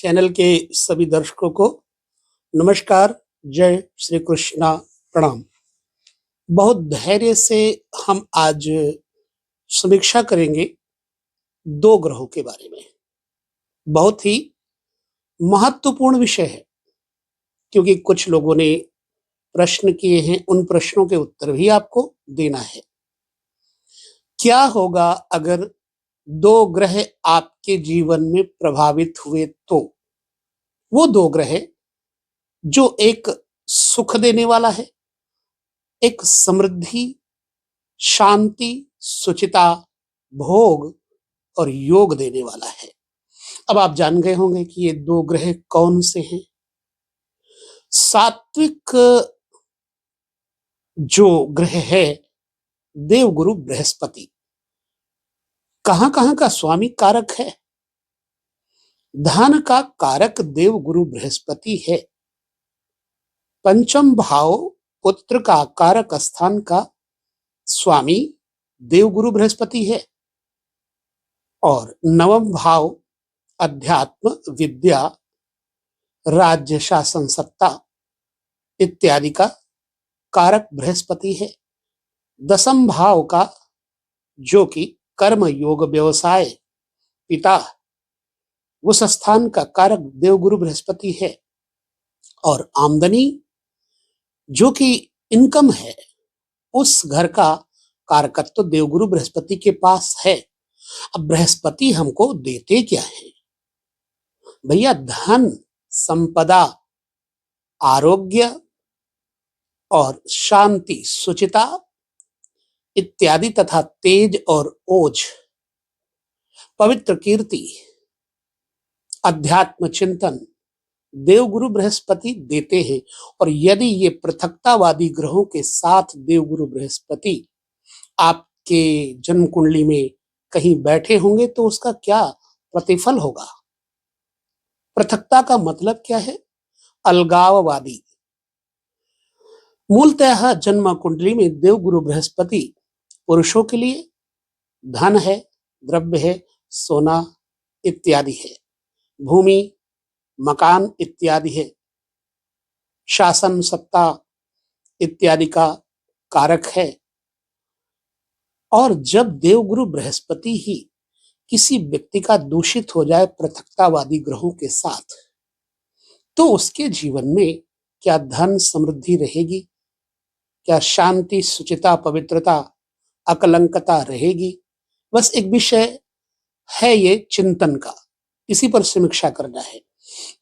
Channel के सभी दर्शकों को नमस्कार, जय श्री कृष्णा, प्रणाम। बहुत धैर्य से हम आज समीक्षा करेंगे दो ग्रहों के बारे में। बहुत ही महत्वपूर्ण विषय है, क्योंकि कुछ लोगों ने प्रश्न किए हैं, उन प्रश्नों के उत्तर भी आपको देना है। क्या होगा अगर दो ग्रह आपके जीवन में प्रभावित हुए तो? वो दो ग्रह जो एक सुख देने वाला है, एक समृद्धि, शांति, सुचिता, भोग और योग देने वाला है। अब आप जान गए होंगे कि ये दो ग्रह कौन से हैं। सात्विक जो ग्रह है देवगुरु बृहस्पति, कहां कहां का स्वामी कारक है? धन का कारक देवगुरु बृहस्पति है। पंचम भाव पुत्र का कारक स्थान का स्वामी देवगुरु बृहस्पति है और नवम भाव अध्यात्म, विद्या, राज्य, शासन, सत्ता इत्यादि का कारक बृहस्पति है। दसम भाव का जो कि कर्म, योग, व्यवसाय, पिता, उस स्थान का कारक देवगुरु बृहस्पति है। और आमदनी जो कि इनकम है, उस घर का कारकत्व तो देवगुरु बृहस्पति के पास है। अब बृहस्पति हमको देते क्या है भैया? धन, संपदा, आरोग्य और शांति, सुचिता इत्यादि तथा तेज और ओज, पवित्र कीर्ति, अध्यात्म चिंतन देवगुरु बृहस्पति देते हैं। और यदि ये पृथकतावादी ग्रहों के साथ देवगुरु बृहस्पति आपके जन्म कुंडली में कहीं बैठे होंगे तो उसका क्या प्रतिफल होगा? पृथकता का मतलब क्या है? अलगाववादी। मूलतः जन्म कुंडली में देवगुरु बृहस्पति पुरुषों के लिए धन है, द्रव्य है, सोना इत्यादि है, भूमि, मकान इत्यादि है, शासन, सत्ता इत्यादि का कारक है। और जब देवगुरु बृहस्पति ही किसी व्यक्ति का दूषित हो जाए पृथकतावादी ग्रहों के साथ, तो उसके जीवन में क्या धन समृद्धि रहेगी? क्या शांति, सुचिता, पवित्रता, अकलंकता रहेगी? बस एक विषय है ये चिंतन का, इसी पर समीक्षा करना है।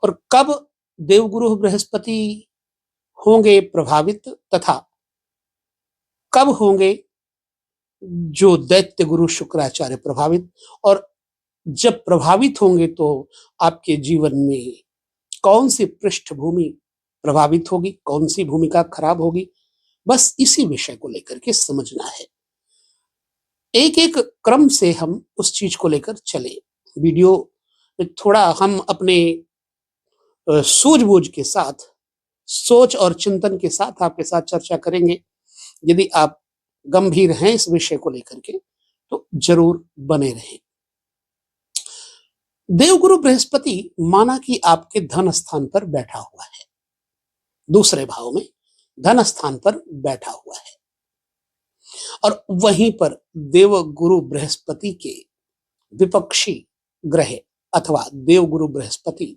और कब देवगुरु बृहस्पति होंगे प्रभावित, तथा कब होंगे जो दैत्य गुरु शुक्राचार्य प्रभावित, और जब प्रभावित होंगे तो आपके जीवन में कौन सी पृष्ठभूमि प्रभावित होगी, कौन सी भूमिका खराब होगी, बस इसी विषय को लेकर के समझना है। एक एक क्रम से हम उस चीज को लेकर चले। वीडियो में थोड़ा हम अपने सूझबूझ के साथ, सोच और चिंतन के साथ आपके साथ चर्चा करेंगे। यदि आप गंभीर हैं इस विषय को लेकर के तो जरूर बने रहें। देवगुरु बृहस्पति माना कि आपके धन स्थान पर बैठा हुआ है, दूसरे भाव में धन स्थान पर बैठा हुआ है, और वहीं पर देवगुरु बृहस्पति के विपक्षी ग्रह अथवा देवगुरु बृहस्पति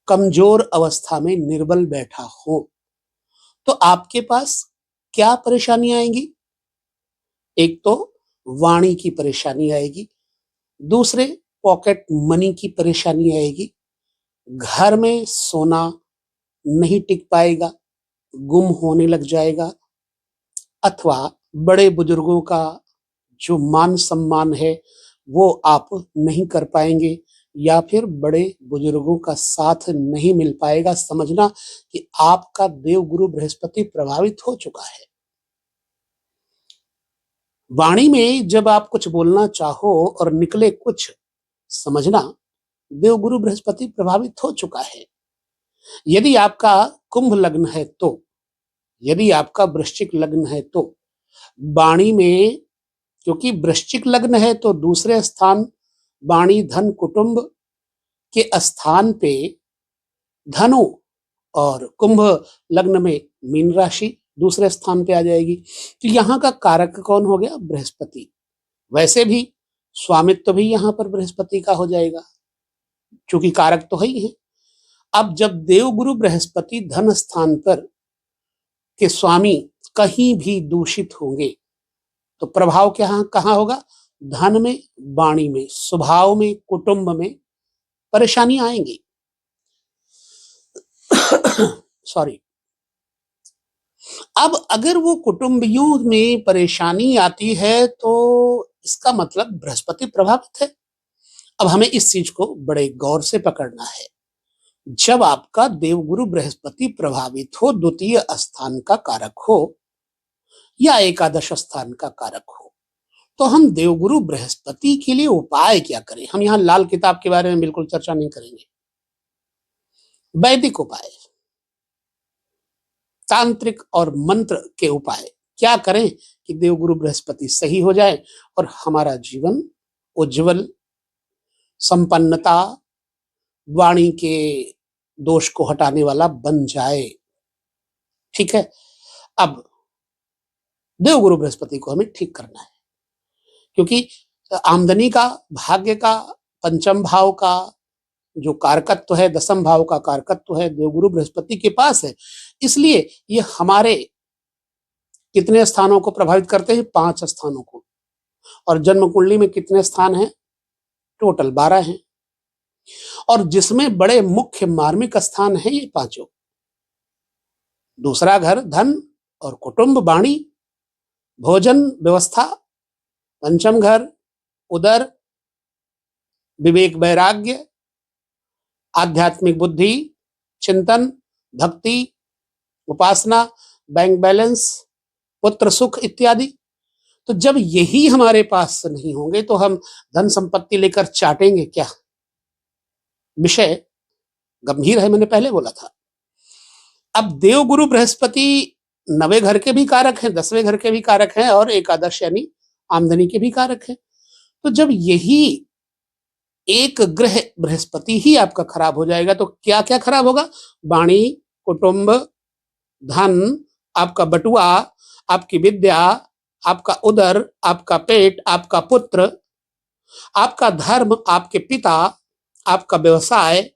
कमजोर अवस्था में निर्बल बैठा हो तो आपके पास क्या परेशानी आएगी? एक तो वाणी की परेशानी आएगी, दूसरे पॉकेट मनी की परेशानी आएगी, घर में सोना नहीं टिक पाएगा, गुम होने लग जाएगा, अथवा बड़े बुजुर्गों का जो मान सम्मान है वो आप नहीं कर पाएंगे, या फिर बड़े बुजुर्गों का साथ नहीं मिल पाएगा। समझना कि आपका देवगुरु बृहस्पति प्रभावित हो चुका है। वाणी में जब आप कुछ बोलना चाहो और निकले कुछ, समझना देवगुरु बृहस्पति प्रभावित हो चुका है। यदि आपका कुंभ लग्न है तो, यदि आपका वृश्चिक लग्न है तो वाणी में, क्योंकि वृश्चिक लग्न है तो दूसरे स्थान वाणी, धन, कुटुंब के स्थान पे धनु और कुंभ लग्न में मीन राशि दूसरे स्थान पे आ जाएगी। तो यहाँ का कारक कौन हो गया? बृहस्पति। वैसे भी स्वामित्व भी यहाँ पर बृहस्पति का हो जाएगा, क्योंकि कारक तो है ही है। अब जब देवगुरु बृहस्पति धन स्थान पर के स्वामी कहीं भी दूषित होंगे तो प्रभाव क्या कहाँ होगा? धन में, वाणी में, स्वभाव में, कुटुंब में परेशानी आएंगी। सॉरी। अब अगर वो कुटुंबियों में परेशानी आती है तो इसका मतलब बृहस्पति प्रभावित है। अब हमें इस चीज को बड़े गौर से पकड़ना है। जब आपका देवगुरु बृहस्पति प्रभावित हो, द्वितीय स्थान का कारक हो या एकादश स्थान का कारक हो, तो हम देवगुरु बृहस्पति के लिए उपाय क्या करें? हम यहाँ लाल किताब के बारे में बिल्कुल चर्चा नहीं करेंगे। वैदिक उपाय, तांत्रिक और मंत्र के उपाय क्या करें कि देवगुरु बृहस्पति सही हो जाए और हमारा जीवन उज्जवल, संपन्नता, वाणी के दोष को हटाने वाला बन जाए। ठीक है। अब देवगुरु बृहस्पति को हमें ठीक करना है, क्योंकि आमदनी का, भाग्य का, पंचम भाव का जो कारकत्व है, दसम भाव का कारकत्व है, देवगुरु बृहस्पति के पास है। इसलिए ये हमारे कितने स्थानों को प्रभावित करते हैं? 5 स्थानों को। और जन्म कुंडली में कितने स्थान हैं? टोटल 12 हैं। और जिसमें बड़े मुख्य मार्मिक स्थान है ये 5। दूसरा घर धन और कुटुंब, वाणी, भोजन व्यवस्था। पंचम घर उदर, विवेक, वैराग्य, आध्यात्मिक बुद्धि, चिंतन, भक्ति, उपासना, बैंक बैलेंस, पुत्र सुख इत्यादि। तो जब यही हमारे पास नहीं होंगे तो हम धन संपत्ति लेकर चाटेंगे क्या? विषय गंभीर है, मैंने पहले बोला था। अब देवगुरु बृहस्पति 9वें घर के भी कारक हैं, 10वें घर के भी कारक हैं और एकादश यानी आमदनी के भी कारक हैं। तो जब यही एक ग्रह बृहस्पति ही आपका खराब हो जाएगा तो क्या क्या खराब होगा? वाणी, कुटुंब, धन, आपका बटुआ, आपकी विद्या, आपका उदर, आपका पेट, आपका पुत्र, आपका धर्म, आपके पिता, आपका व्यवसाय,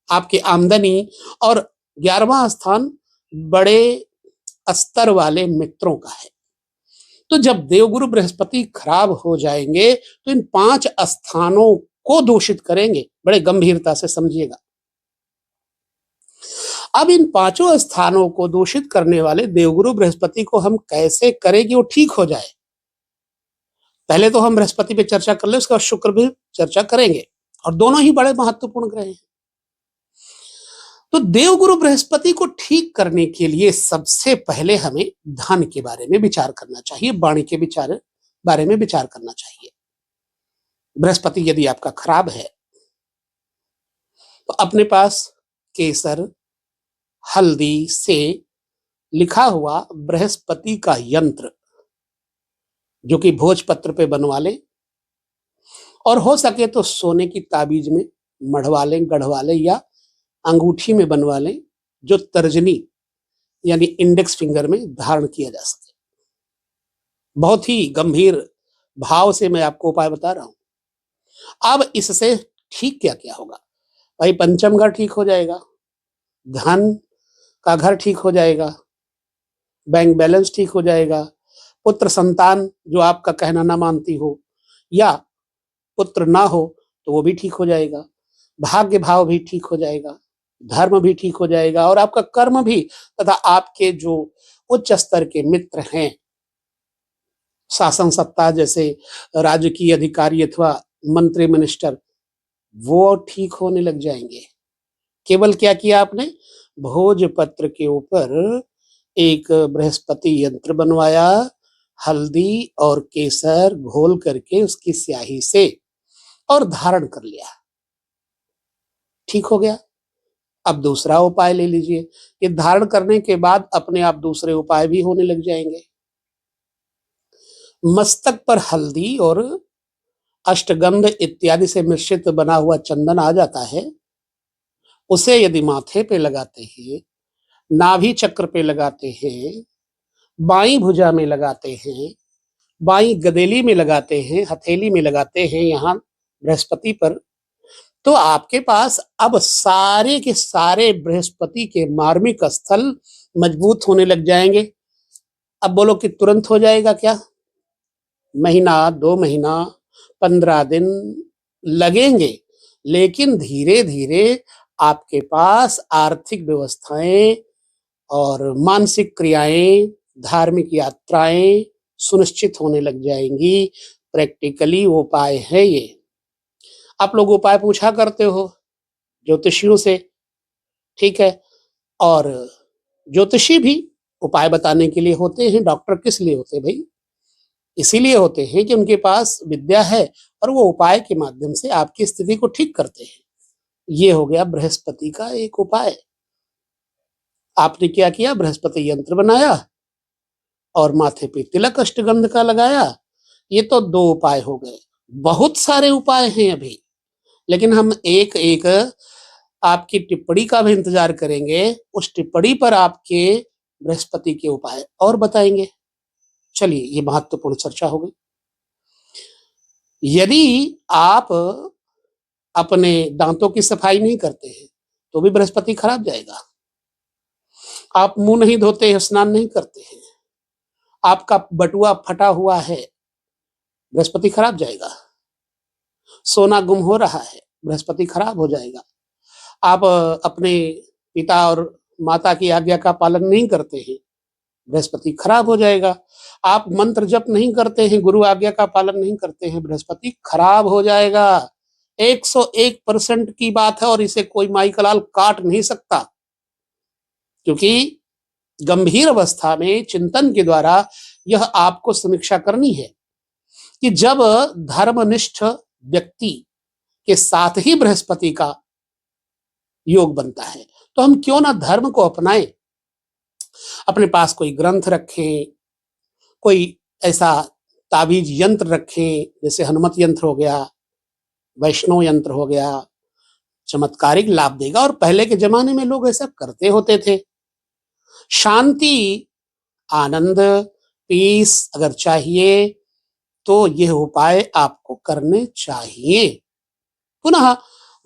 आपकी आमदनी और 11वां स्थान बड़े स्तर वाले मित्रों का है। तो जब देवगुरु बृहस्पति खराब हो जाएंगे तो इन 5 स्थानों को दूषित करेंगे। बड़े गंभीरता से समझिएगा। अब इन 5 स्थानों को दूषित करने वाले देवगुरु बृहस्पति को हम कैसे करें कि वो ठीक हो जाए? पहले तो हम बृहस्पति पे चर्चा कर ले, उसके बाद शुक्र भी चर्चा करेंगे और दोनों ही बड़े महत्वपूर्ण ग्रह हैं। तो देवगुरु बृहस्पति को ठीक करने के लिए सबसे पहले हमें धन के बारे में विचार करना चाहिए, वाणी के बारे में विचार करना चाहिए। बृहस्पति यदि आपका खराब है तो अपने पास केसर, हल्दी से लिखा हुआ बृहस्पति का यंत्र जो कि भोजपत्र पे बनवा लें और हो सके तो सोने की ताबीज में मढ़वा लें, गढ़वा लें या अंगूठी में बनवा लें, जो तर्जनी यानी इंडेक्स फिंगर में धारण किया जा सके। बहुत ही गंभीर भाव से मैं आपको उपाय बता रहा हूं। अब इससे ठीक क्या क्या होगा? भाई, पंचम घर ठीक हो जाएगा, धन का घर ठीक हो जाएगा, बैंक बैलेंस ठीक हो जाएगा, पुत्र संतान जो आपका कहना ना मानती हो या पुत्र ना हो तो वो भी ठीक हो जाएगा, भाग्य भाव भी ठीक हो जाएगा, धर्म भी ठीक हो जाएगा और आपका कर्म भी, तथा आपके जो उच्च स्तर के मित्र हैं, शासन सत्ता जैसे राजकीय अधिकारी अथवा मंत्री मिनिस्टर, वो ठीक होने लग जाएंगे। केवल क्या किया आपने? भोजपत्र के ऊपर एक बृहस्पति यंत्र बनवाया, हल्दी और केसर घोल करके उसकी स्याही से और धारण कर लिया, ठीक हो गया। अब दूसरा उपाय ले लीजिए। ये धारण करने के बाद अपने आप दूसरे उपाय भी होने लग जाएंगे। मस्तक पर हल्दी और अष्टगंध इत्यादि से मिश्रित बना हुआ चंदन आ जाता है, उसे यदि माथे पे लगाते हैं, नाभि चक्र पे लगाते हैं, बाईं भुजा में लगाते हैं, बाईं गदेली में लगाते हैं, हथेली में लगाते हैं, यहाँ बृहस्पति पर, तो आपके पास अब सारे के सारे बृहस्पति के मार्मिक स्थल मजबूत होने लग जाएंगे। अब बोलो कि तुरंत हो जाएगा क्या? महीना, 2 महीना, 15 दिन लगेंगे, लेकिन धीरे धीरे आपके पास आर्थिक व्यवस्थाएं और मानसिक क्रियाएं, धार्मिक यात्राएं सुनिश्चित होने लग जाएंगी। प्रैक्टिकली उपाय है ये। आप लोग उपाय पूछा करते हो ज्योतिषियों से, ठीक है, और ज्योतिषी भी उपाय बताने के लिए होते हैं। डॉक्टर किस लिए होते हैं भाई? इसीलिए होते हैं कि उनके पास विद्या है और वो उपाय के माध्यम से आपकी स्थिति को ठीक करते हैं। ये हो गया बृहस्पति का एक उपाय। आपने क्या किया? बृहस्पति यंत्र बनाया और माथे पे तिलक अष्टगंध का लगाया। ये तो 2 उपाय हो गए। बहुत सारे उपाय हैं अभी, लेकिन हम एक एक आपकी टिप्पणी का भी इंतजार करेंगे। उस टिप्पणी पर आपके बृहस्पति के उपाय और बताएंगे। चलिए, ये महत्वपूर्ण चर्चा हो गई। यदि आप अपने दांतों की सफाई नहीं करते हैं तो भी बृहस्पति खराब जाएगा। आप मुंह नहीं धोते हैं, स्नान नहीं करते हैं, आपका बटुआ फटा हुआ है, बृहस्पति खराब जाएगा। सोना गुम हो रहा है, बृहस्पति खराब हो जाएगा। आप अपने पिता और माता की आज्ञा का पालन नहीं करते हैं, बृहस्पति खराब हो जाएगा। आप मंत्र जप नहीं करते हैं, गुरु आज्ञा का पालन नहीं करते हैं, बृहस्पति खराब हो जाएगा। 101% की बात है और इसे कोई माई का लाल काट नहीं सकता, क्योंकि गंभीर अवस्था में चिंतन के द्वारा यह आपको समीक्षा करनी है कि जब धर्मनिष्ठ व्यक्ति के साथ ही बृहस्पति का योग बनता है तो हम क्यों ना धर्म को अपनाएं। अपने पास कोई ग्रंथ रखें, कोई ऐसा ताबीज यंत्र रखें, जैसे हनुमत यंत्र हो गया, वैष्णव यंत्र हो गया, चमत्कारिक लाभ देगा। और पहले के जमाने में लोग ऐसा करते होते थे। शांति, आनंद, पीस अगर चाहिए तो यह उपाय आपको करने चाहिए। पुनः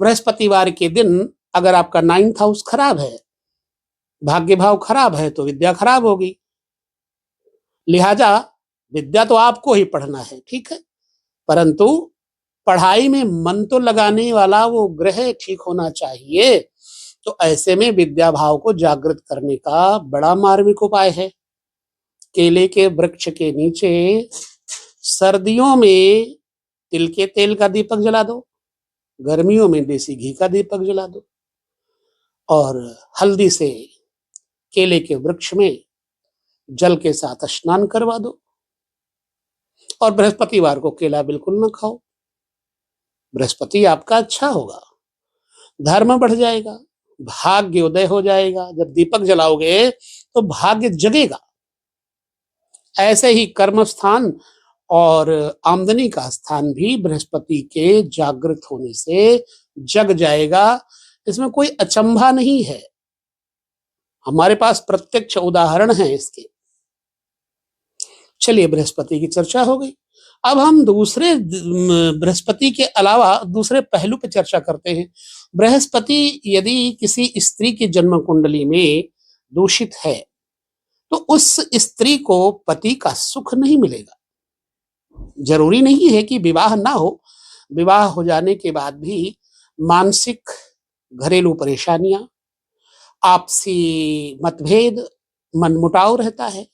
बृहस्पतिवार के दिन अगर आपका 9th हाउस खराब है, भाग्य भाव खराब है, तो विद्या खराब होगी। लिहाजा विद्या तो आपको ही पढ़ना है, ठीक है, परंतु पढ़ाई में मन तो लगाने वाला वो ग्रह ठीक होना चाहिए। तो ऐसे में विद्या भाव को जागृत करने का बड़ा मार्मिक उपाय है। केले के वृक्ष के नीचे सर्दियों में तिल के तेल का दीपक जला दो, गर्मियों में देसी घी का दीपक जला दो, और हल्दी से केले के वृक्ष में जल के साथ स्नान करवा दो। और बृहस्पतिवार को केला बिल्कुल न खाओ। बृहस्पति आपका अच्छा होगा, धर्म बढ़ जाएगा, भाग्य उदय हो जाएगा। जब दीपक जलाओगे तो भाग्य जगेगा। ऐसे ही कर्म स्थान और आमदनी का स्थान भी बृहस्पति के जागृत होने से जग जाएगा। इसमें कोई अचंभा नहीं है, हमारे पास प्रत्यक्ष उदाहरण है इसके। चलिए, बृहस्पति की चर्चा हो गई। अब हम दूसरे बृहस्पति के अलावा दूसरे पहलू पर चर्चा करते हैं। बृहस्पति यदि किसी स्त्री की जन्म कुंडली में दूषित है तो उस स्त्री को पति का सुख नहीं मिलेगा। जरूरी नहीं है कि विवाह ना हो, विवाह हो जाने के बाद भी मानसिक घरेलू परेशानियां, आपसी मतभेद, मनमुटाव रहता है।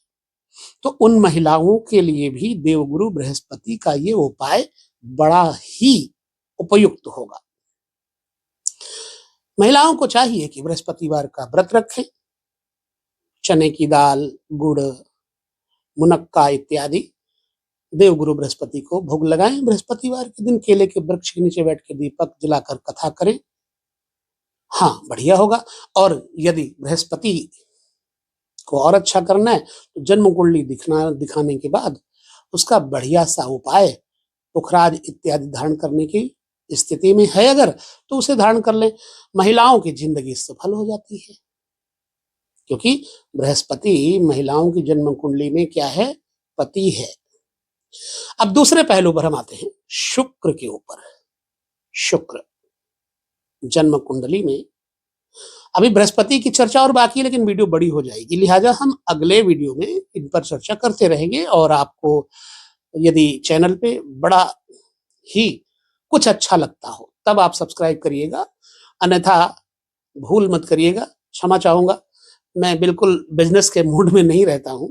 तो उन महिलाओं के लिए भी देवगुरु बृहस्पति का ये उपाय बड़ा ही उपयुक्त होगा। महिलाओं को चाहिए कि बृहस्पतिवार का व्रत रखें, चने की दाल, गुड़, मुनक्का इत्यादि देवगुरु बृहस्पति को भोग लगाएं। बृहस्पतिवार के दिन केले के वृक्ष के नीचे बैठ के दीपक जलाकर कथा करें। हाँ, बढ़िया होगा। और यदि बृहस्पति को और अच्छा करना है तो जन्म कुंडली दिखाने के बाद उसका बढ़िया सा उपाय पुखराज इत्यादि धारण करने की स्थिति में है अगर, तो उसे धारण कर लें। महिलाओं की जिंदगी सफल हो जाती है, क्योंकि बृहस्पति महिलाओं की जन्म कुंडली में क्या है? पति है। अब दूसरे पहलू पर हम आते हैं शुक्र के ऊपर। शुक्र जन्म कुंडली में, अभी बृहस्पति की चर्चा और बाकी है, लेकिन वीडियो बड़ी हो जाएगी, लिहाजा हम अगले वीडियो में इन पर चर्चा करते रहेंगे। और आपको यदि चैनल पे बड़ा ही कुछ अच्छा लगता हो तब आप सब्सक्राइब करिएगा, अन्यथा भूल मत करिएगा। क्षमा चाहूंगा, मैं बिल्कुल बिजनेस के मूड में नहीं रहता हूं।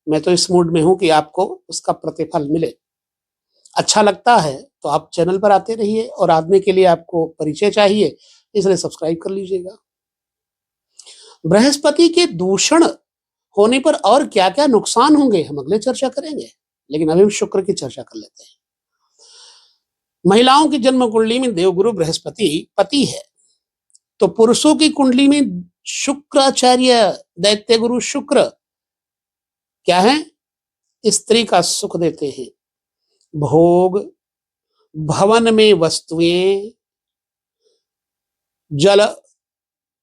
मैं तो इस मूड में हूं कि आपको उसका प्रतिफल मिले। अच्छा लगता है तो आप चैनल पर आते रहिए, और आदमी के लिए आपको परिचय चाहिए, इसलिए सब्सक्राइब कर लीजिएगा। बृहस्पति के दूषण होने पर और क्या क्या नुकसान होंगे हम अगले चर्चा करेंगे, लेकिन अभी हम शुक्र की चर्चा कर लेते हैं। महिलाओं की जन्म कुंडली में देवगुरु बृहस्पति पति है, तो पुरुषों की कुंडली में शुक्राचार्य दैत्य गुरु शुक्र क्या है? स्त्री का सुख देते हैं, भोग, भवन में वस्तुएं, जल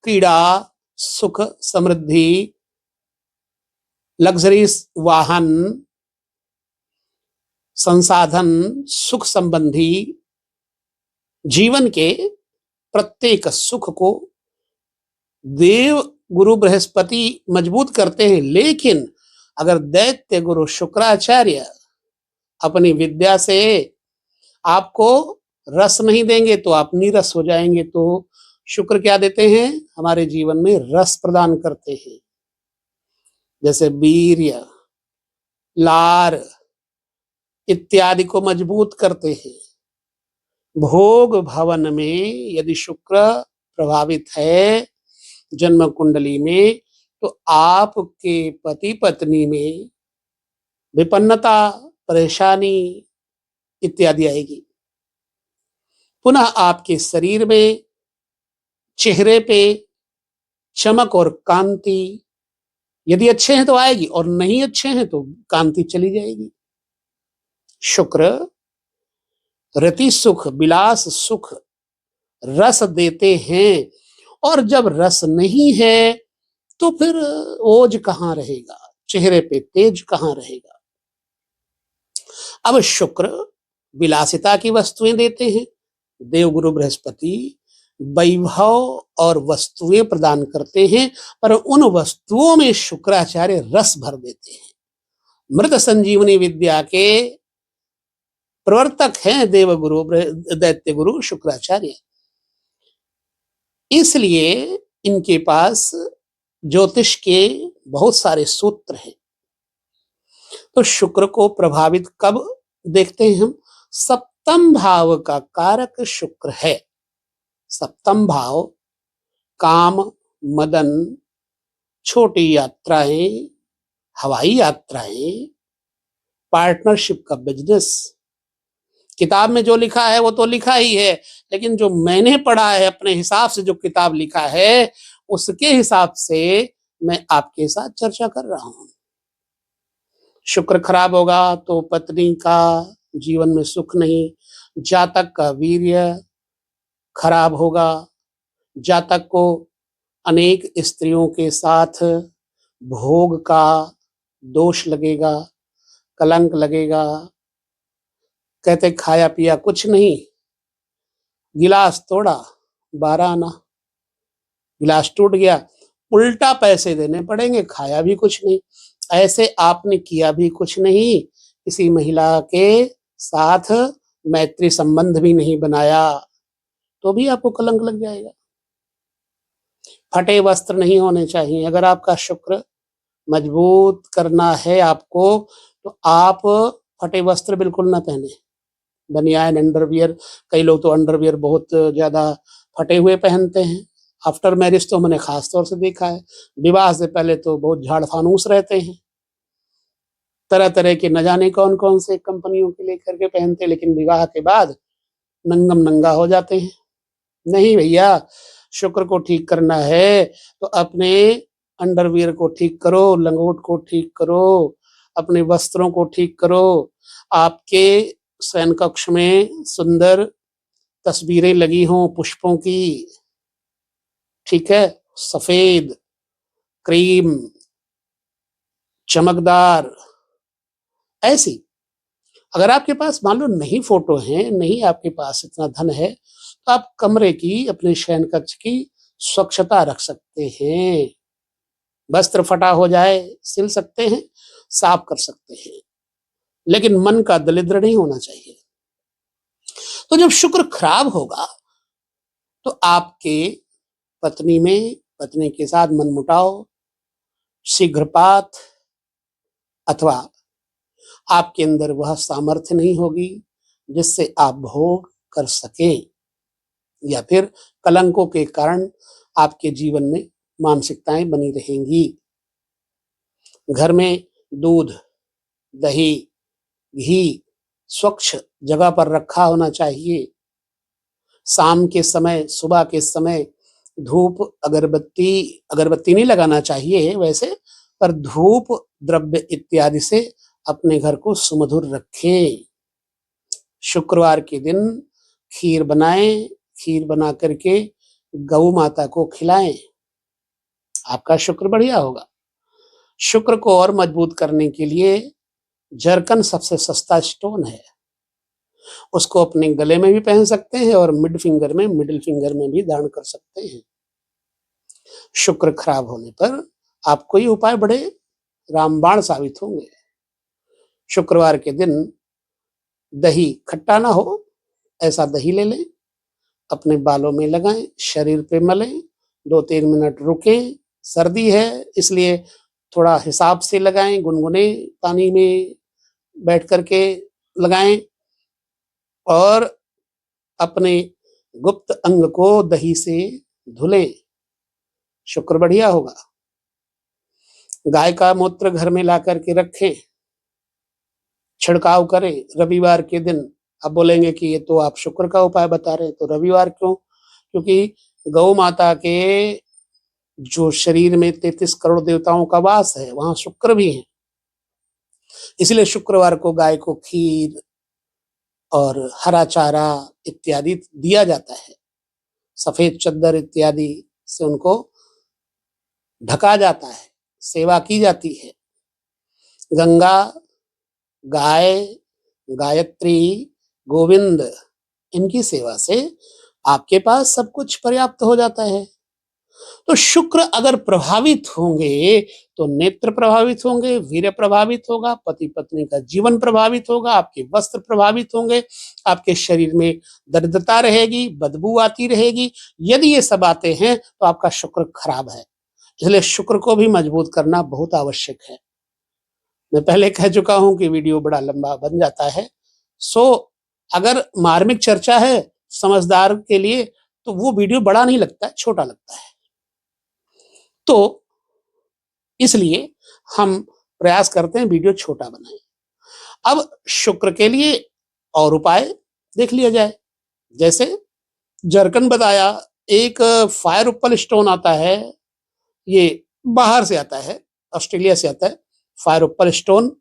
क्रीड़ा, सुख समृद्धि, लग्जरीज वाहन, संसाधन, सुख संबंधी जीवन के प्रत्येक सुख को देव गुरु बृहस्पति मजबूत करते हैं। लेकिन अगर दैत्य गुरु शुक्राचार्य अपनी विद्या से आपको रस नहीं देंगे तो आप नीरस हो जाएंगे। तो शुक्र क्या देते हैं? हमारे जीवन में रस प्रदान करते हैं, जैसे वीर्य, लार इत्यादि को मजबूत करते हैं। भोग भवन में यदि शुक्र प्रभावित है जन्म कुंडली में, तो आपके पति पत्नी में विपन्नता, परेशानी इत्यादि आएगी। पुनः आपके शरीर में, चेहरे पे चमक और कांति यदि अच्छे हैं तो आएगी, और नहीं अच्छे हैं तो कांति चली जाएगी। शुक्र रति सुख, विलास सुख, रस देते हैं, और जब रस नहीं है तो फिर ओज कहां रहेगा, चेहरे पे तेज कहां रहेगा। अब शुक्र विलासिता की वस्तुएं देते हैं, देवगुरु बृहस्पति वैभव और वस्तुएं प्रदान करते हैं, पर उन वस्तुओं में शुक्राचार्य रस भर देते हैं। मृत संजीवनी विद्या के प्रवर्तक हैं देवगुरु दैत्य गुरु शुक्राचार्य, इसलिए इनके पास ज्योतिष के बहुत सारे सूत्र हैं। तो शुक्र को प्रभावित कब देखते हैं हम? सप्तम भाव का कारक शुक्र है। सप्तम भाव काम, मदन, छोटी यात्राएं, हवाई यात्राएं, पार्टनरशिप का बिजनेस। किताब में जो लिखा है वो तो लिखा ही है, लेकिन जो मैंने पढ़ा है अपने हिसाब से, जो किताब लिखा है उसके हिसाब से मैं आपके साथ चर्चा कर रहा हूं। शुक्र खराब होगा तो पत्नी का जीवन में सुख नहीं, जातक का वीर्य खराब होगा, जातक को अनेक स्त्रियों के साथ भोग का दोष लगेगा, कलंक लगेगा। कहते खाया पिया कुछ नहीं, गिलास तोड़ा 12 आना, गिलास टूट गया, उल्टा पैसे देने पड़ेंगे, खाया भी कुछ नहीं। ऐसे आपने किया भी कुछ नहीं, किसी महिला के साथ मैत्री संबंध भी नहीं बनाया, तो भी आपको कलंक लग जाएगा। फटे वस्त्र नहीं होने चाहिए। अगर आपका शुक्र मजबूत करना है आपको, तो आप फटे वस्त्र बिल्कुल ना पहने। बनियान, अंडरवियर, कई लोग तो अंडरवियर बहुत ज्यादा फटे हुए पहनते हैं। आफ्टर मैरिज तो मैंने खास तौर से देखा है, विवाह से पहले तो बहुत झाड़ फानूस रहते हैं, तरह तरह के न जाने कौन कौन से कंपनियों के लेकर के पहनते, लेकिन विवाह के बाद नंगम नंगा हो जाते हैं। नहीं भैया, शुक्र को ठीक करना है तो अपने अंडरवियर को ठीक करो, लंगोट को ठीक करो, अपने वस्त्रों को ठीक करो। आपके शयन कक्ष में सुंदर तस्वीरें लगी हों पुष्पों की, ठीक है, सफेद, क्रीम, चमकदार, ऐसी। अगर आपके पास मान लो नहीं फोटो है, नहीं आपके पास इतना धन है, तो आप कमरे की, अपने शयन कक्ष की स्वच्छता रख सकते हैं। वस्त्र फटा हो जाए सिल सकते हैं, साफ कर सकते हैं, लेकिन मन का दरिद्र नहीं होना चाहिए। तो जब शुक्र खराब होगा तो आपके पत्नी के साथ मनमुटाव, शीघ्रपात, अथवा आपके अंदर वह सामर्थ्य नहीं होगी जिससे आप भोग कर सकें, या फिर कलंकों के कारण आपके जीवन में मानसिकताएं बनी रहेंगी। घर में दूध, दही, घी स्वच्छ जगह पर रखा होना चाहिए। शाम के समय, सुबह के समय धूप, अगरबत्ती नहीं लगाना चाहिए वैसे, पर धूप द्रव्य इत्यादि से अपने घर को सुमधुर रखें। शुक्रवार के दिन खीर बनाएं, खीर बना करके गौ माता को खिलाएं, आपका शुक्र बढ़िया होगा। शुक्र को और मजबूत करने के लिए जरकन सबसे सस्ता स्टोन है, उसको अपने गले में भी पहन सकते हैं और मिडिल फिंगर में भी धारण कर सकते हैं। शुक्र खराब होने पर आपको ये उपाय बड़े रामबाण साबित होंगे। शुक्रवार के दिन दही खट्टा ना हो ऐसा दही ले लें, अपने बालों में लगाएं, शरीर पे मलें, 2-3 मिनट रुकें। सर्दी है इसलिए थोड़ा हिसाब से लगाएं, गुनगुने पानी में बैठ करके लगाएं और अपने गुप्त अंग को दही से धुलें, शुक्र बढ़िया होगा। गाय का मूत्र घर में ला करके रखें, छिड़काव करें रविवार के दिन। अब बोलेंगे कि ये तो आप शुक्र का उपाय बता रहे हैं, तो रविवार क्यों? क्योंकि गौ माता के जो शरीर में 33 करोड़ देवताओं का वास है, वहां शुक्र भी है, इसलिए शुक्रवार को गाय को खीर और हरा चारा इत्यादि दिया जाता है। सफेद चद्दर इत्यादि से उनको ढका जाता है, सेवा की जाती है। गंगा, गाय, गायत्री, गोविंद, इनकी सेवा से आपके पास सब कुछ पर्याप्त हो जाता है। तो शुक्र अगर प्रभावित होंगे तो नेत्र प्रभावित होंगे, वीर्य प्रभावित होगा, पति पत्नी का जीवन प्रभावित होगा, आपके वस्त्र प्रभावित होंगे, आपके शरीर में दरिद्रता रहेगी, बदबू आती रहेगी। यदि ये सब आते हैं तो आपका शुक्र खराब है, इसलिए शुक्र को भी मजबूत करना बहुत आवश्यक है। मैं पहले कह चुका हूं कि वीडियो बड़ा लंबा बन जाता है, सो अगर मार्मिक चर्चा है समझदार के लिए तो वो वीडियो बड़ा नहीं लगता है, छोटा लगता है। तो इसलिए हम प्रयास करते हैं वीडियो छोटा बनाएं। अब शुक्र के लिए और उपाय देख लिया जाए। जैसे जरकन बताया, एक फायर उपल स्टोन आता है, ये बाहर से आता है, ऑस्ट्रेलिया से आता है। फायर उपल स्टोन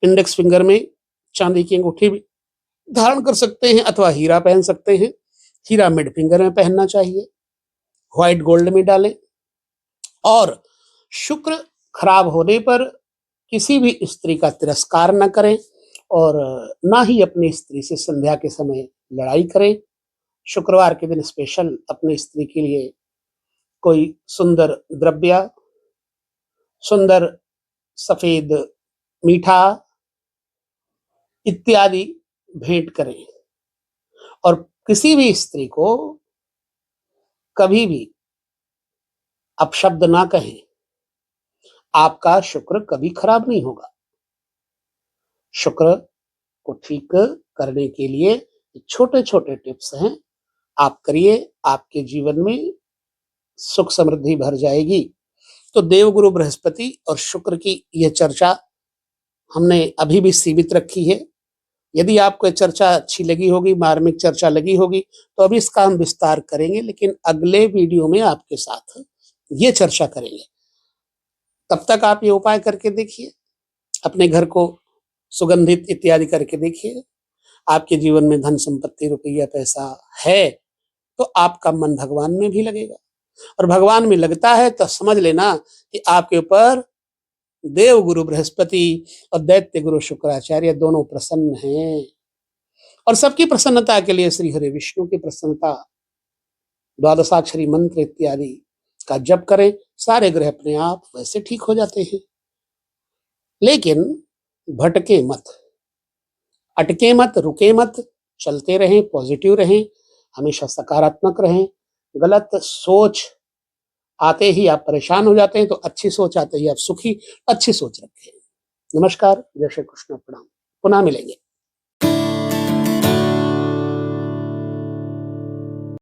इंडेक्स फिंगर में चांदी की अंगूठी भी धारण कर सकते हैं अथवा हीरा पहन सकते हैं। हीरा मिड फिंगर में पहनना चाहिए, व्हाइट गोल्ड में डालें। और शुक्र खराब होने पर किसी भी स्त्री का तिरस्कार न करें और ना ही अपनी स्त्री से संध्या के समय लड़ाई करें। शुक्रवार के दिन स्पेशल अपनी स्त्री के लिए कोई सुंदर द्रव्य, सुंदर सफेद मीठा इत्यादि भेंट करें और किसी भी स्त्री को कभी भी अपशब्द ना कहें, आपका शुक्र कभी खराब नहीं होगा। शुक्र को ठीक करने के लिए छोटे छोटे टिप्स हैं, आप करिए, आपके जीवन में सुख समृद्धि भर जाएगी। तो देवगुरु बृहस्पति और शुक्र की यह चर्चा हमने अभी भी सीमित रखी है। यदि आपको यह चर्चा अच्छी लगी होगी, मार्मिक चर्चा लगी होगी, तो अभी इसका हम विस्तार करेंगे, लेकिन अगले वीडियो में आपके साथ ये चर्चा करेंगे। तब तक आप ये उपाय करके देखिए, अपने घर को सुगंधित इत्यादि करके देखिए। आपके जीवन में धन संपत्ति रुपया पैसा है, तो आपका मन भगवान में भी लगेगा, और भगवान में लगता है तो समझ लेना कि आपके ऊपर देव गुरु बृहस्पति और दैत्य गुरु शुक्राचार्य दोनों प्रसन्न हैं। और सबकी प्रसन्नता के लिए श्री हरि विष्णु की प्रसन्नता, द्वादशाक्षरी मंत्र इत्यादि का जप करें, सारे ग्रह अपने आप वैसे ठीक हो जाते हैं। लेकिन भटके मत, अटके मत, रुके मत, चलते रहें, पॉजिटिव रहें, हमेशा सकारात्मक रहें। गलत सोच आते ही आप परेशान हो जाते हैं, तो अच्छी सोच आते ही आप सुखी, अच्छी सोच रखें। नमस्कार, जय श्री कृष्ण, प्रणाम, पुनः मिलेंगे।